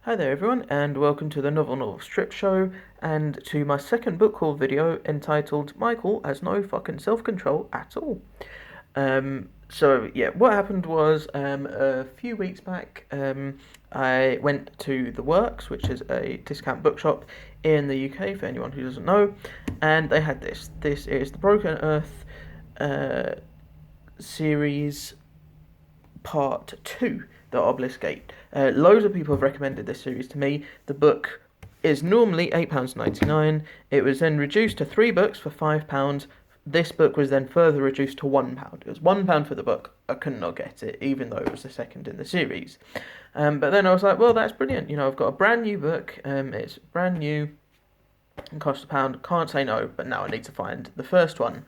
Hi there everyone, and welcome to the Novel Strip Show, and to my second book haul video entitled Michael has no fucking self-control at all. What happened was a few weeks back, I went to The Works, which is a discount bookshop in the UK for anyone who doesn't know, and they had this. This is the Broken Earth series Part 2, The Obelisk Gate. Loads of people have recommended this series to me. The book is normally £8.99. It was then reduced to 3 books for £5. This book was then further reduced to £1. It was £1 for the book. I could not get it, even though it was the second in the series. But then I was like, well, that's brilliant. I've got a brand new book. It's brand new and cost £1. Can't say no, but now I need to find the first one.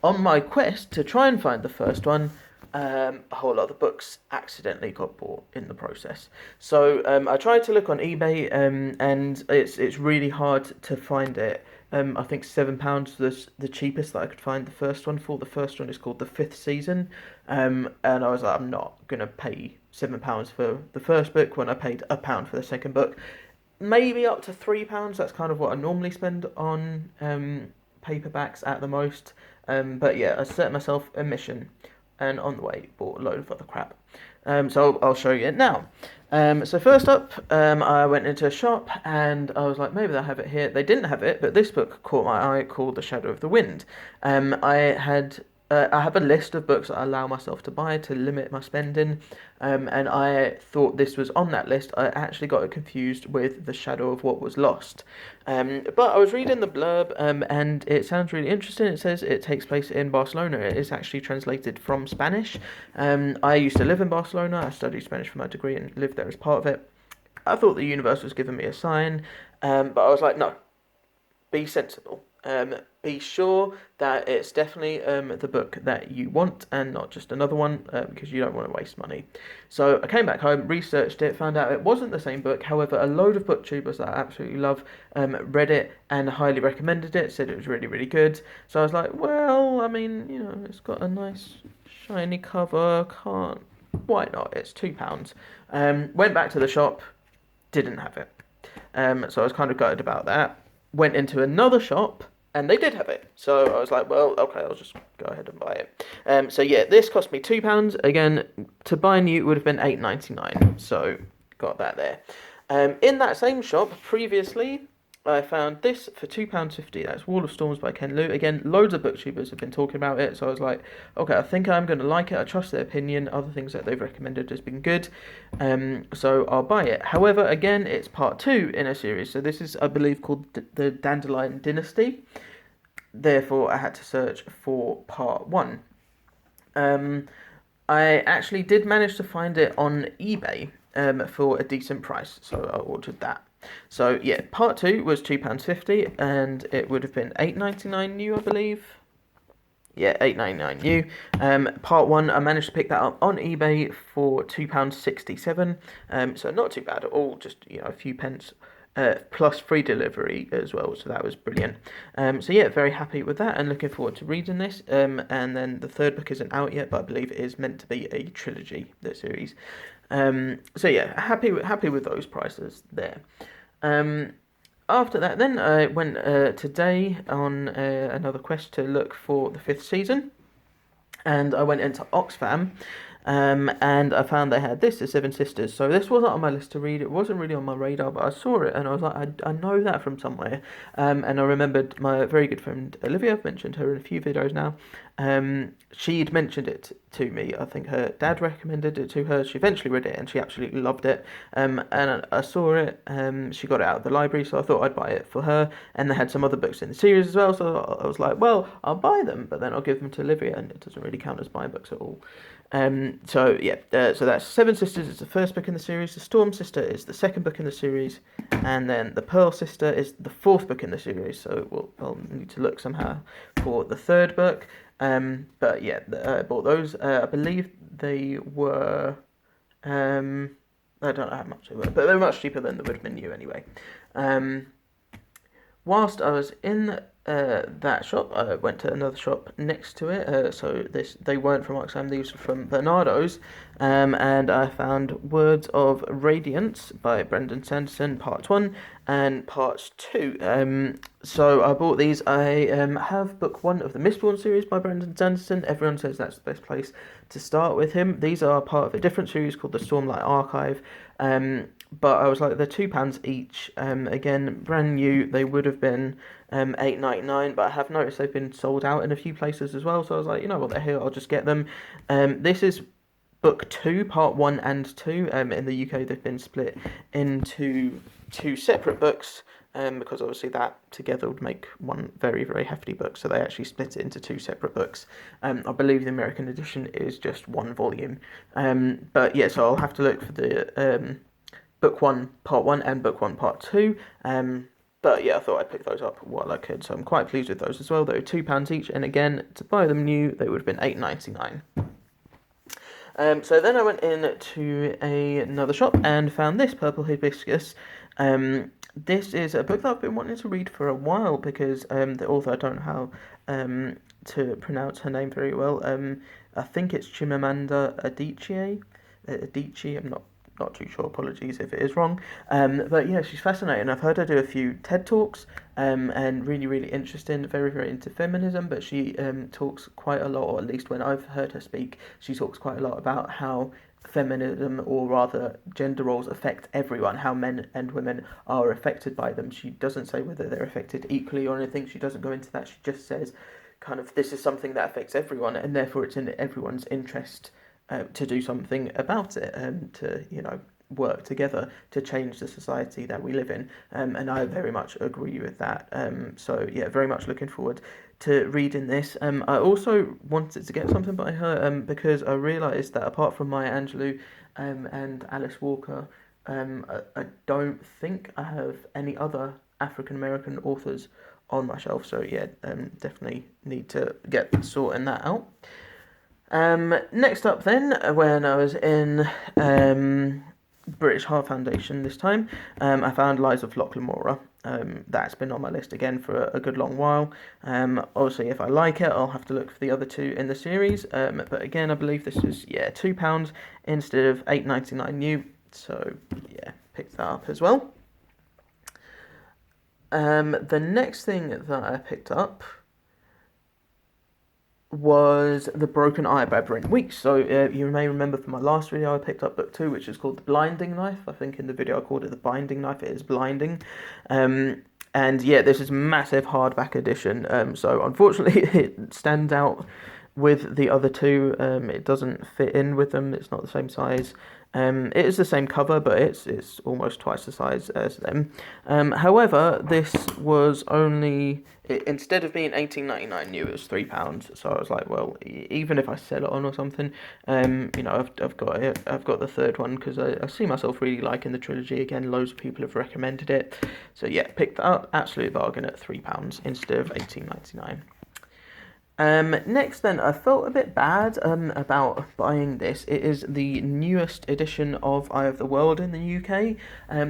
On my quest to try and find the first one, a whole lot of the books accidentally got bought in the process. So I tried to look on eBay, and it's really hard to find it. I think £7 was the cheapest that I could find the first one for. The first one is called The Fifth Season, and I was like, I'm not gonna pay £7 for the first book when I paid £1 for the second book. Maybe up to £3. That's kind of what I normally spend on paperbacks at the most. But yeah, I set myself a mission, and on the way bought a load of other crap. So I'll show you it now. So first up, I went into a shop and I was like, maybe they'll have it here. They didn't have it, but this book caught my eye, called The Shadow of the Wind. I have a list of books that I allow myself to buy to limit my spending, and I thought this was on that list. I actually got it confused with The Shadow of What Was Lost. But I was reading the blurb, and it sounds really interesting. It says it takes place in Barcelona. It is actually translated from Spanish. I used to live in Barcelona. I studied Spanish for my degree and lived there as part of it. I thought the universe was giving me a sign, but I was like, no, be sensible. Be sure that it's definitely the book that you want and not just another one, because you don't want to waste money. So I came back home, researched it, found out it wasn't the same book. However, a load of booktubers that I absolutely love read it and highly recommended it, said it was really, really good. So I was like, well, I mean, it's got a nice shiny cover, why not? It's £2. Went back to the shop, didn't have it. So I was kind of gutted about that. Went into another shop and they did have it. So I was like, well, okay, I'll just go ahead and buy it. This cost me £2. Again, to buy new would have been £8.99. So got that there. In that same shop previously, I found this for £2.50. That's Wall of Storms by Ken Liu. Again, loads of booktubers have been talking about it, so I was like, okay, I think I'm going to like it. I trust their opinion. Other things that they've recommended has been good, so I'll buy it. However, again, it's part 2 in a series, so this is, I believe, called the Dandelion Dynasty. Therefore, I had to search for part 1. I actually did manage to find it on eBay for a decent price, so I ordered that. So yeah, part 2 was £2.50 and it would have been £8.99 new, I believe. Yeah, £8.99 new. Part 1, I managed to pick that up on eBay for £2.67. So not too bad at all, just a few pence. Plus free delivery as well, so that was brilliant. Very happy with that and looking forward to reading this. And then the third book isn't out yet, but I believe it is meant to be a trilogy, the series. Happy with those prices there. After that, then I went today on another quest to look for the 5th season, and I went into Oxfam. And I found they had this, The Seven Sisters. So this wasn't on my list to read. It wasn't really on my radar, but I saw it and I was like, I know that from somewhere. And I remembered my very good friend Olivia. I've mentioned her in a few videos now. She'd mentioned it to me. I think her dad recommended it to her. She eventually read it and she absolutely loved it. And I saw it. She got it out of the library, so I thought I'd buy it for her. And they had some other books in the series as well, so I was like, well, I'll buy them, but then I'll give them to Olivia, and it doesn't really count as buying books at all. So that's Seven Sisters is the first book in the series, the Storm Sister is the second book in the series, and then the Pearl Sister is the fourth book in the series, so I'll need to look somehow for the third book. I bought those. I believe they were, I don't know how much they were, but they were much cheaper than they would have been new anyway. Whilst I was in that shop, I went to another shop next to it. So they weren't from Oxfam; these were from Bernardo's, and I found Words of Radiance by Brendan Sanderson, Part 1 and Part 2. So I bought these. I have book 1 of the Mistborn series by Brendan Sanderson. Everyone says that's the best place to start with him. These are part of a different series called the Stormlight Archive. But I was like, they're £2 each. Again, brand new. They would have been £8.99, but I have noticed they've been sold out in a few places as well. So I was like, you know what, they're here. I'll just get them. This is book 2, part 1 and 2. In the UK, they've been split into 2 separate books. Because obviously that together would make one very, very hefty book. So they actually split it into 2 separate books. I believe the American edition is just 1 volume. But yeah, so I'll have to look for the book 1, part 1 and book 1, part 2. But yeah, I thought I'd pick those up while I could. So I'm quite pleased with those as well. They were £2 each. And again, to buy them new, they would have been £8.99. So then I went in to another shop and found this Purple Hibiscus. This is a book that I've been wanting to read for a while because the author, I don't know how to pronounce her name very well. I think it's Chimamanda Adichie. I'm not too sure. Apologies if it is wrong. But yeah, she's fascinating. I've heard her do a few TED Talks, and really, really interesting. Very, very into feminism. But she talks quite a lot, or at least when I've heard her speak, she talks quite a lot about how feminism, or rather gender roles, affect everyone, how men and women are affected by them. She doesn't say whether they're affected equally or anything. She doesn't go into that. She just says kind of, this is something that affects everyone, and therefore it's in everyone's interest to do something about it, to, you know, work together to change the society that we live in. And I very much agree with that. So yeah, very much looking forward to reading this. I also wanted to get something by her because I realised that apart from Maya Angelou and Alice Walker, I don't think I have any other African American authors on my shelf. So yeah, definitely need to get sorting that out. Next up then, when I was in British Heart Foundation this time, I found Lies of Locke Lamora. That's been on my list again for a good long while. Obviously, if I like it, I'll have to look for the other 2 in the series. But again, I believe this is £2 instead of £8.99 new. So yeah, picked that up as well. The next thing that I picked up was The Broken Eye by Brent Weeks. So you may remember from my last video I picked up book 2, which is called The Blinding Knife. I think in the video I called it The Binding Knife. It is blinding. And yeah, this is a massive hardback edition. So unfortunately it stands out with the other 2. It doesn't fit in with them. It's not the same size. It is the same cover, but it's almost twice the size as them. However, this was only, instead of being £18.99 new, it was £3. So I was like, well, even if I sell it on or something, you know, I've got it. I've got the 3rd one because I see myself really liking the trilogy. Again, loads of people have recommended it. So yeah, picked that up. Absolute bargain at £3 instead of £18.99. Next then, I felt a bit bad about buying this. It is the newest edition of Eye of the World in the UK.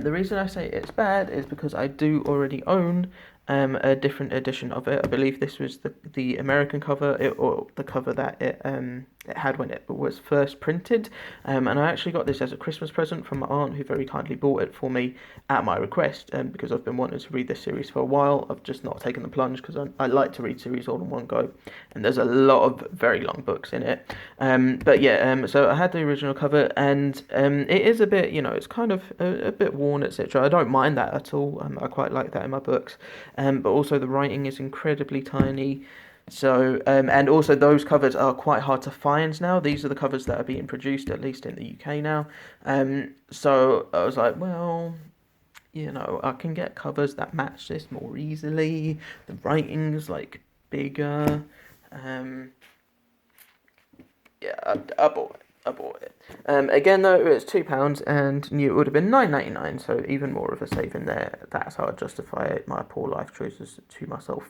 The reason I say it's bad is because I do already own a different edition of it. I believe this was the American cover, or the cover that it had when it was first printed. And I actually got this as a Christmas present from my aunt, who very kindly bought it for me at my request. Because I've been wanting to read this series for a while. I've just not taken the plunge because I like to read series all in one go. And there's a lot of very long books in it. But yeah, so I had the original cover, and it is a bit, you know, it's kind of a bit worn, etc. I don't mind that at all. I quite like that in my books. But also the writing is incredibly tiny. So, and also those covers are quite hard to find now. These are the covers that are being produced, at least in the UK now. So I was like, well, you know, I can get covers that match this more easily. The writing's like bigger. Yeah, I bought it. Again though, it's £2 and new it would have been £9.99, so even more of a saving there. That's how I justify my poor life choices to myself.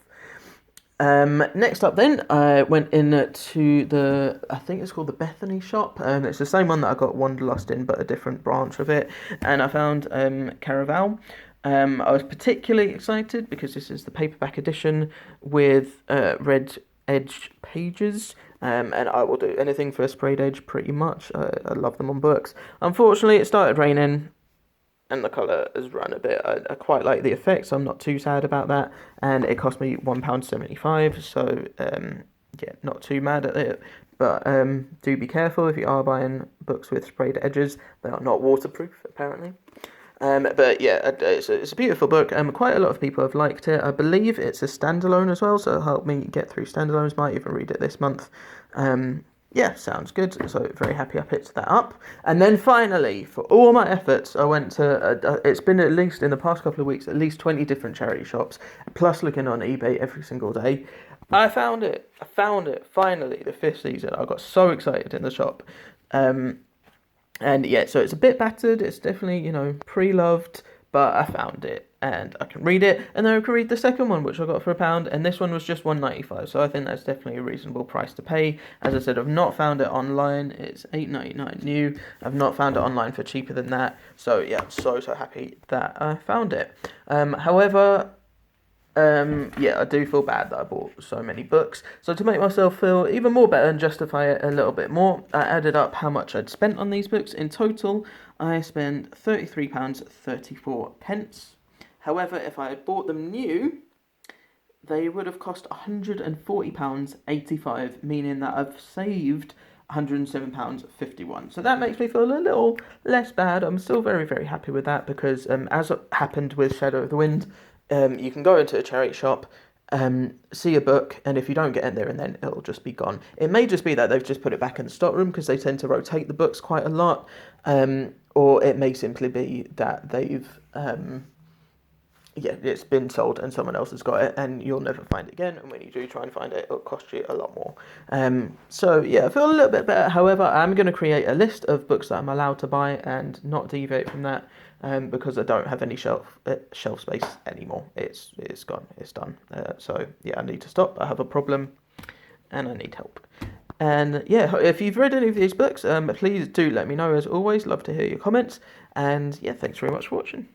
Next up then, I went in to I think it's called the Bethany shop. It's the same one that I got Wanderlust in, but a different branch of it. And I found Caraval I was particularly excited because this is the paperback edition with red edge pages, and I will do anything for a sprayed edge pretty much. I love them on books. Unfortunately, it started raining and the colour has run a bit. I quite like the effects, I'm not too sad about that, and it cost me £1.75, so yeah, not too mad at it. But do be careful if you are buying books with sprayed edges. They are not waterproof, apparently. But yeah, it's a beautiful book. Quite a lot of people have liked it. I believe it's a standalone as well, so it'll help me get through standalones. Might even read it this month. Yeah, sounds good. So very happy I picked that up. And then finally, for all my efforts, I went to. It's been at least in the past couple of weeks, at least 20 different charity shops, plus looking on eBay every single day. I found it. I found it. Finally, the fifth season. I got so excited in the shop. And yeah, so it's a bit battered. It's definitely, pre-loved, but I found it and I can read it. And then I can read the second one, which I got for £1, and this one was just £1.95. So I think that's definitely a reasonable price to pay. As I said, I've not found it online. It's £8.99 new. I've not found it online for cheaper than that. So yeah, I'm so happy that I found it. However, yeah, I do feel bad that I bought so many books. So to make myself feel even more better and justify it a little bit more, I added up how much I'd spent on these books. In total, I spent £33.34. However, if I had bought them new, they would have cost £140.85, meaning that I've saved £107.51. So that makes me feel a little less bad. I'm still very, very happy with that because as happened with Shadow of the Wind, you can go into a charity shop, see a book, and if you don't get in there and then it'll just be gone. It may just be that they've just put it back in the stock room because they tend to rotate the books quite a lot, or it may simply be that they've it's been sold and someone else has got it and you'll never find it again, and when you do try and find it, it'll cost you a lot more. So yeah, I feel a little bit better. However, I'm going to create a list of books that I'm allowed to buy and not deviate from that, because I don't have any shelf space anymore. It's gone, it's done. So yeah, I need to stop. I have a problem and I need help. And yeah, if you've read any of these books, please do let me know. As always, love to hear your comments. And yeah, thanks very much for watching.